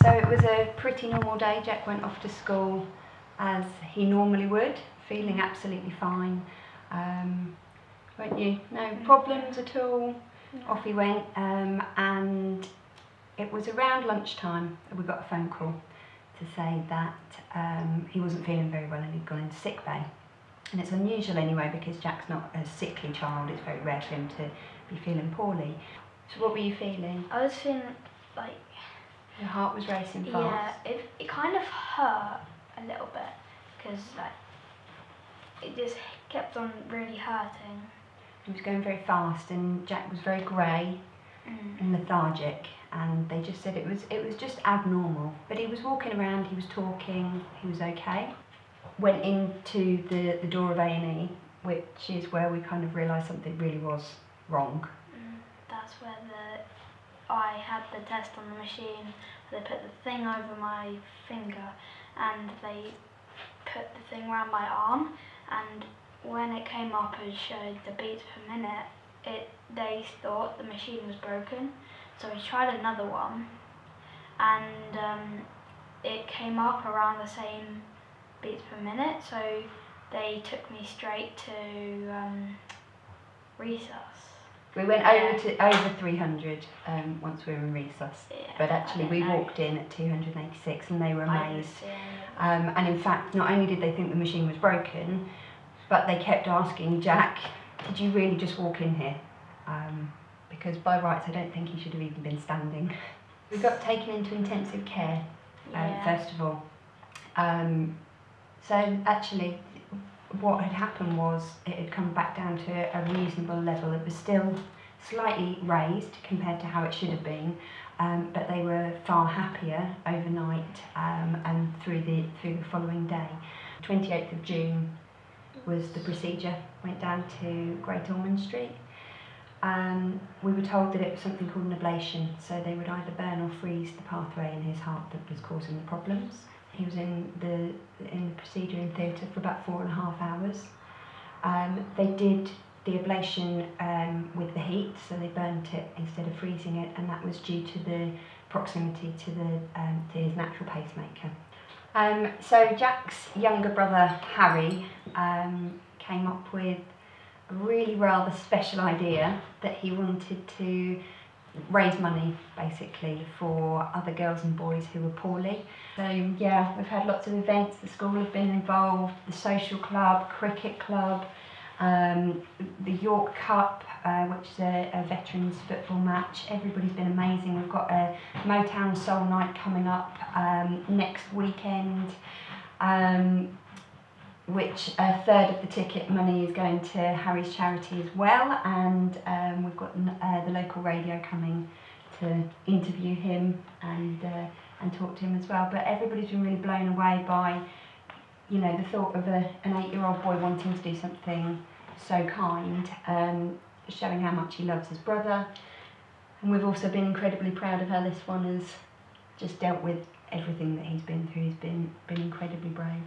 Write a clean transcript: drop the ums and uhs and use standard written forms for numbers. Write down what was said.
So it was a pretty normal day. Jack went off to school as he normally would, feeling absolutely fine. Weren't you? No problems at all. No. Off he went, and it was around lunchtime that we got a phone call to say that he wasn't feeling very well and he'd gone into sick bay. And it's unusual anyway, because Jack's not a sickly child. It's very rare for him to be feeling poorly. So what were you feeling? I was feeling like... Your heart was racing fast? Yeah, it kind of hurt a little bit, because like, it just kept on really hurting. He was going very fast, and Jack was very grey and lethargic, and they just said it was just abnormal. But he was walking around, he was talking, he was okay. Went into the door of A&E, which is where we kind of realised something really was wrong. That's where I had the test on the machine. They put the thing over my finger and they put the thing around my arm, and when it came up and showed the beats per minute, they thought the machine was broken. So we tried another one, and it came up around the same beats per minute, so they took me straight to resus. We went over 300 once we were in resus, but actually we walked in at 286 and they were amazed. And in fact, not only did they think the machine was broken, but they kept asking Jack, did you really just walk in here? Because by rights I don't think he should have even been standing. We got taken into intensive care, first of all. So actually what had happened was it had come back down to a reasonable level. It was still slightly raised compared to how it should have been, but they were far happier overnight and through the following day. 28th of June was the procedure. Went down to Great Ormond Street. We were told that it was something called an ablation, so they would either burn or freeze the pathway in his heart that was causing the problems. He was in the procedure in theatre for about 4.5 hours. They did the ablation with the heat, so they burnt it instead of freezing it, and that was due to the proximity to his natural pacemaker. So Jack's younger brother Harry came up with a really rather special idea that he wanted to raise money basically for other girls and boys who were poorly. So yeah, we've had lots of events. The school have been involved, the social club, cricket club, the York Cup, which is a veterans football match. Everybody's been amazing. We've got a Motown Soul Night coming up next weekend, which a third of the ticket money is going to Harry's charity as well, and we've got the local radio coming to interview him and talk to him as well. But everybody's been really blown away by, you know, the thought of an 8-year-old boy wanting to do something so kind, showing how much he loves his brother. And we've also been incredibly proud of how this one has just dealt with everything that he's been through. He's been incredibly brave.